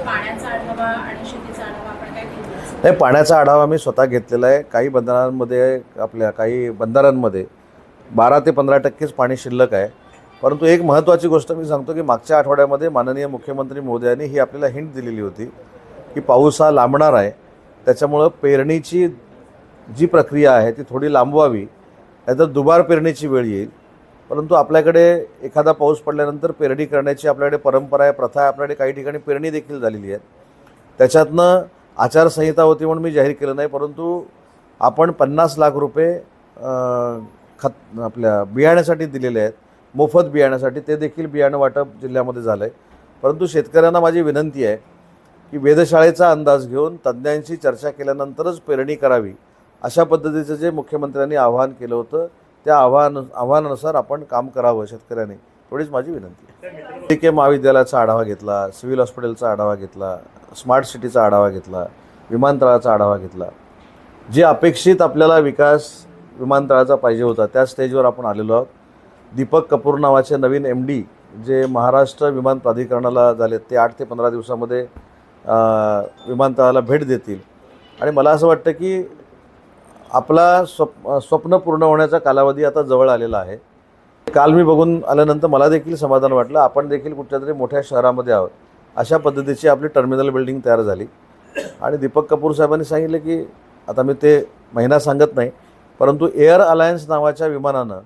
पाण्याचा आढावा आणि शेतीचा आढावा आपण काय घेतला? नाही, पाण्याचा आढावा मी स्वतः घेतलेला आहे. काही बंधारांमध्ये आपल्या काही बंधारांमध्ये 12 ते 15% पाणी शिल्लक आहे. परंतु एक महत्त्वाची गोष्ट मी सांगतो की मागच्या आठवड्यामध्ये माननीय मुख्यमंत्री महोदयांनी ही आपल्याला हिंट दिलेली होती की पाऊस हा लांबणार आहे, त्याच्यामुळं पेरणीची जी प्रक्रिया आहे ती थोडी लांबवावी, नाहीतर दुबार पेरणीची वेळ येईल. परंतु आपल्याकडे एखादा पाऊस पडल्यानंतर पेरणी करण्याची आपल्याकडे परंपरा आहे, प्रथा आहे. आपल्याकडे काही ठिकाणी पेरणी देखील झालेली आहे. त्याच्यातनं आचारसंहिता होती म्हणून मी जाहीर केलं नाही, परंतु आपण 50 लाख रुपये आपल्या बियाण्यासाठी दिलेले आहेत, मोफत बियाण्यासाठी. ते देखील बियाणं वाटप जिल्ह्यामध्ये झालं आहे. परंतु शेतकऱ्यांना माझी विनंती आहे की वेधशाळेचा अंदाज घेऊन तज्ज्ञांशी चर्चा केल्यानंतरच पेरणी करावी, अशा पद्धतीचं जे मुख्यमंत्र्यांनी आवाहन केलं होतं त्या आव्हानानुसार आपण काम करावं शेतकऱ्यांनी, एवढीच माझी विनंती आहे. के महाविद्यालयाचा आढावा घेतला, सिव्हिल हॉस्पिटलचा आढावा घेतला, स्मार्ट सिटीचा आढावा घेतला, विमानतळाचा आढावा घेतला. जे अपेक्षित आपल्याला विकास विमानतळाचा पाहिजे होता त्या स्टेजवर आपण आलेलो आहोत. दीपक कपूर नावाचे नवीन MD जे महाराष्ट्र विमान प्राधिकरणाला झाले, ते 8 ते 15 दिवसामध्ये विमानतळाला भेट देतील. आणि मला असं वाटतं की आपला स्वप्न पूर्ण होण्याचा कालावधी आता जवळ आलेला आहे. काल मी बघून आल्यानंतर मला देखील समाधान वाटलं. आपण देखील कुठच्या तरी मोठ्या शहरामध्ये आहोत, अशा पद्धतीची आपली टर्मिनल बिल्डिंग तयार झाली. आणि दीपक कपूर साहेबांनी सांगितलं की आता मी ते महिना सांगत नाही, परंतु एअर अलायन्स नावाच्या विमानानं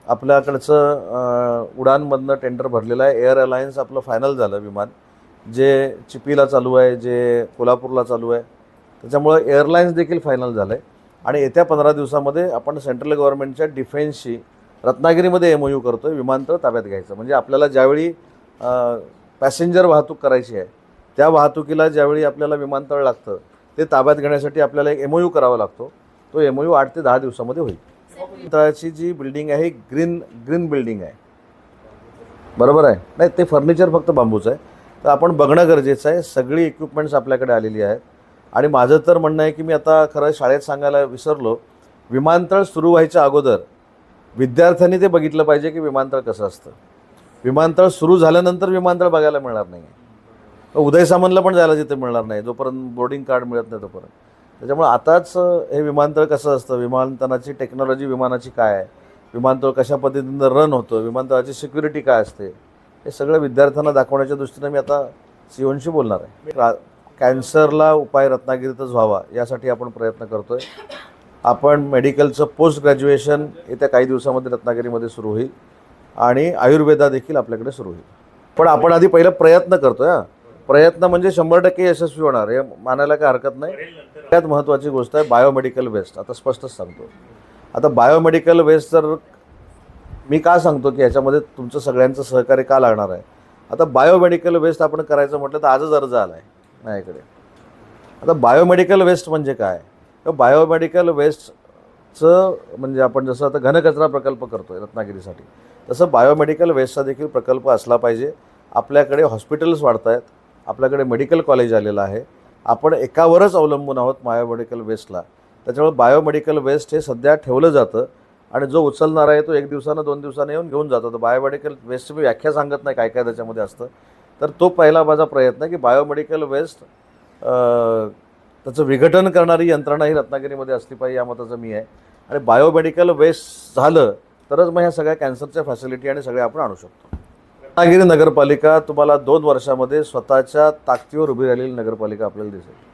आपल्याकडचं उडानमधनं टेंडर भरलेलं आहे. एअर अलायन्स आपलं फायनल झालं विमान, जे चिपीला चालू आहे, जे कोल्हापूरला चालू आहे. त्याच्यामुळं एअरलाईन्स देखील फायनल झालं आहे. आणि येत्या 15 दिवसामध्ये आपण सेंट्रल गव्हर्नमेंटच्या डिफेन्सशी रत्नागिरीमध्ये MOU करतो आहे विमानतळ ताब्यात घ्यायचं. म्हणजे आपल्याला ज्यावेळी पॅसेंजर वाहतूक करायची आहे, त्या वाहतुकीला ज्यावेळी आपल्याला विमानतळ लागतं, ते ताब्यात घेण्यासाठी आपल्याला एक MOU करावा लागतो. तो MOU 8 ते 10 दिवसामध्ये होईल. विमानतळाची जी बिल्डिंग आहे ही ग्रीन बिल्डिंग आहे, बरोबर आहे? नाही, ते फर्निचर फक्त बांबूचं आहे. तर आपण बघणं गरजेचं आहे. सगळी इक्विपमेंट्स आपल्याकडे आलेली आहेत. आणि माझं तर म्हणणं आहे की मी आता खरं शाळेत सांगायला विसरलो, विमानतळ सुरू व्हायच्या अगोदर विद्यार्थ्यांनी ते बघितलं पाहिजे की विमानतळ कसं असतं. विमानतळ सुरू झाल्यानंतर विमानतळ बघायला मिळणार नाही. उदय सामंतला पण जायला तिथे मिळणार नाही जोपर्यंत बोर्डिंग कार्ड मिळत नाही तोपर्यंत. त्याच्यामुळे आताच हे विमानतळ कसं असतं, विमानतळाची टेक्नॉलॉजी विमानाची काय आहे, विमानतळ कशा पद्धतीनं रन होतं, विमानतळाची सिक्युरिटी काय असते, हे सगळं विद्यार्थ्यांना दाखवण्याच्या दृष्टीनं मी आता CEOशी बोलणार आहे. कॅन्सरला उपाय रत्नागिरीतच व्हावा यासाठी आपण प्रयत्न करतो आहे. आपण मेडिकलचं पोस्ट ग्रॅज्युएशन येत्या काही दिवसामध्ये रत्नागिरीमध्ये सुरू होईल आणि आयुर्वेदा देखील आपल्याकडे सुरू होईल. पण आपण आधी पहिलं प्रयत्न करतो आहे. प्रयत्न म्हणजे 100% यशस्वी होणार हे मानायला काही हरकत नाही. सगळ्यात महत्त्वाची गोष्ट आहे बायोमेडिकल वेस्ट. आता स्पष्टच सांगतो, आता बायोमेडिकल वेस्ट जर मी का सांगतो की ह्याच्यामध्ये तुमचं सगळ्यांचं सहकार्य का लागणार आहे. आता बायोमेडिकल वेस्ट आपण करायचं म्हटलं तर आजच अर्ज आला आहे माझ्याकडे. आता बायोमेडिकल वेस्ट म्हणजे काय, तर बायोमेडिकल वेस्टचं म्हणजे आपण जसं आता घनकचरा प्रकल्प करतो आहे रत्नागिरीसाठी, तसं बायोमेडिकल वेस्टचा देखील प्रकल्प असला पाहिजे. आपल्याकडे हॉस्पिटल्स वाढत आहेत, आपल्याकडे मेडिकल कॉलेज आलेलं आहे. आपण एकावरच अवलंबून आहोत बायोमेडिकल वेस्टला. त्याच्यामुळे बायोमेडिकल वेस्ट हे सध्या ठेवलं जातं आणि जो उचलणार आहे तो 1 दिवसानं 2 दिवसानं येऊन घेऊन जातो. तर बायोमेडिकल वेस्टची मी व्याख्या सांगत नाही काय काय त्याच्यामध्ये असतं. तर तो पहिला माझा प्रयत्न आहे की बायोमेडिकल वेस्ट त्याचं विघटन करणारी यंत्रणा ही रत्नागिरीमध्ये असली पाहिजे, या मताचं मी आहे. आणि बायोमेडिकल वेस्ट झालं तरच मग ह्या सगळ्या कॅन्सरच्या फॅसिलिटी आणि सगळे आपण आणू शकतो. रत्नागिरी नगरपालिका तुम्हाला 2 वर्षामध्ये स्वतःच्या ताकदीवर उभी राहिलेली नगरपालिका आपल्याला दिसेल.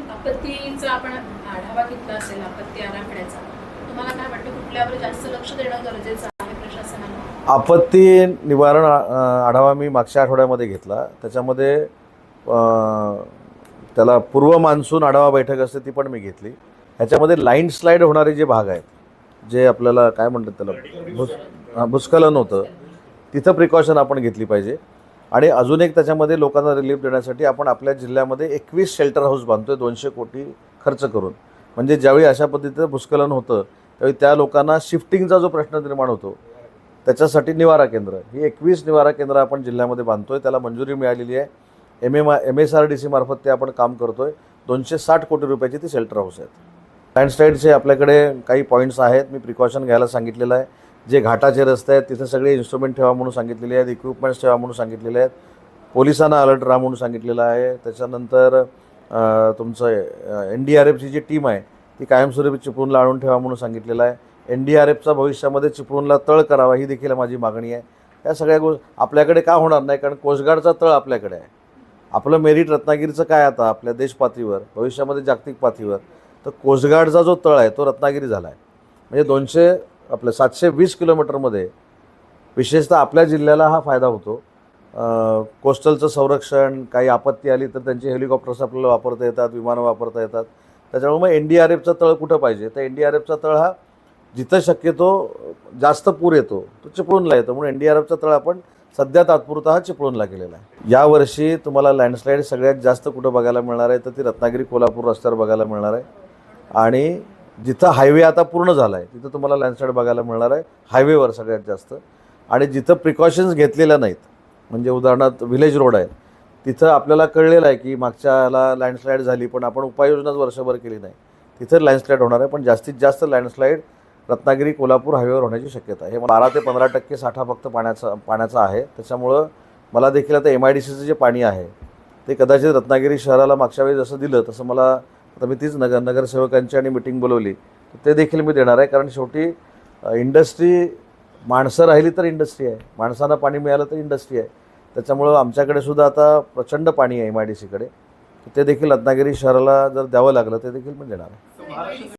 आपत्तीचा आपण आढावा घेतला असेल, आपत्ती आराखड्याचा, तुम्हाला काय वाटतं कुठल्यावर जास्त लक्ष देणं गरजेचं आहे प्रशासनाला? आपत्ती निवारण आढावा मी मागच्या आठवड्यामध्ये घेतला. त्याच्यामध्ये त्याला पूर्व मान्सून आढावा बैठक असते ती पण मी घेतली. ह्याच्यामध्ये लँडस्लाईड होणारे जे भाग आहेत, जे आपल्याला काय म्हणतात त्याला भूस्खलन होतं, तिथं प्रिकॉशन आपण घेतली पाहिजे. आणि अजून एक त्याच्यामध्ये लोकांना रिलीफ देण्यासाठी आपण आपल्या जिल्ह्यामध्ये 21 शेल्टर हाऊस बांधतो आहे 200 कोटी खर्च करून. म्हणजे ज्यावेळी अशा पद्धतीचं भूस्खलन होतं त्यावेळी त्या लोकांना शिफ्टिंगचा जो प्रश्न निर्माण होतो त्याच्यासाठी निवारा केंद्र, ही 21 निवारा केंद्र आपण जिल्ह्यामध्ये बांधतो आहे. त्याला मंजुरी मिळालेली आहे. MSRDC मार्फत ते आपण काम करतो आहे. 260 कोटी रुपयाची ती शेल्टर हाऊस आहेत. लँडस्लाईडचे आपल्याकडे काही पॉईंट्स आहेत, मी प्रिकॉशन घ्यायला सांगितलेलं आहे. जे घाटाचे रस्ते आहेत तिथे सगळे इन्स्ट्रुमेंट ठेवा म्हणून सांगितलेले आहेत, इक्विपमेंट्स ठेवा म्हणून सांगितलेले आहेत. पोलिसांना अलर्ट राहा म्हणून सांगितलेलं आहे. त्याच्यानंतर तुमचं NDRFची जी टीम आहे ती कायमस्वरूपी चिपळूणला आणून ठेवा म्हणून सांगितलेलं आहे. NDRFचा भविष्यामध्ये चिपळूणला तळ करावा ही देखील माझी मागणी आहे. या सगळ्या आपल्याकडे का होणार नाही, कारण कोस्टगार्डचा तळ आपल्याकडे आहे. आपलं मेरिट रत्नागिरीचं काय आता आपल्या देश पातळीवर, भविष्यामध्ये जागतिक पातळीवर, तर कोस्टगार्डचा जो तळ आहे तो रत्नागिरी झाला आहे. म्हणजे 720 किलोमीटरमध्ये विशेषतः आपल्या जिल्ह्याला हा फायदा होतो. कोस्टलचं संरक्षण, काही आपत्ती आली तर त्यांची हेलिकॉप्टर्स आपल्याला वापरता येतात, विमानं वापरता येतात. त्याच्यामुळे मग NDRFचा तळ कुठं पाहिजे, तर NDRFचा तळ हा जिथं शक्यतो जास्त पूर येतो तो चिपळूणला येतो, म्हणून NDRFचा तळ आपण सध्या तात्पुरता हा चिपळूणला केलेला आहे. यावर्षी तुम्हाला लँडस्लाईड सगळ्यात जास्त कुठं बघायला मिळणार आहे, तर ती रत्नागिरी कोल्हापूर रस्त्यावर बघायला मिळणार आहे. आणि जिथं हायवे आता पूर्ण झाला आहे तिथं तुम्हाला लँडस्लाईड बघायला मिळणार आहे, हायवेवर सगळ्यात जास्त. आणि जिथं प्रिकॉशन्स घेतलेल्या नाहीत, म्हणजे उदाहरणार्थ व्हिलेज रोड आहे, तिथं आपल्याला कळलेलं आहे की मागच्याला लँडस्लाईड झाली पण आपण उपाययोजनाच वर्षभर केली नाही, तिथं लँडस्लाईड होणार आहे. पण जास्तीत जास्त लँडस्लाईड रत्नागिरी कोल्हापूर हायवेवर होण्याची शक्यता आहे. हे 12 ते 15% साठा फक्त पाण्याचा आहे. त्याच्यामुळं मला देखील आता MIDCचं जे पाणी आहे ते कदाचित रत्नागिरी शहराला मागच्या वेळी जसं दिलं तसं मला आता मी तीच नगरसेवकांची आणि मिटिंग बोलवली तर ते देखील मी देणार आहे. कारण शेवटी इंडस्ट्री, माणसं राहिली तर इंडस्ट्री आहे, माणसांना पाणी मिळालं तर इंडस्ट्री आहे. त्याच्यामुळं आमच्याकडे सुद्धा आता प्रचंड पाणी आहे MIDCकडे, ते देखील रत्नागिरी शहराला जर द्यावं लागलं ते देखील मी देणार आहे.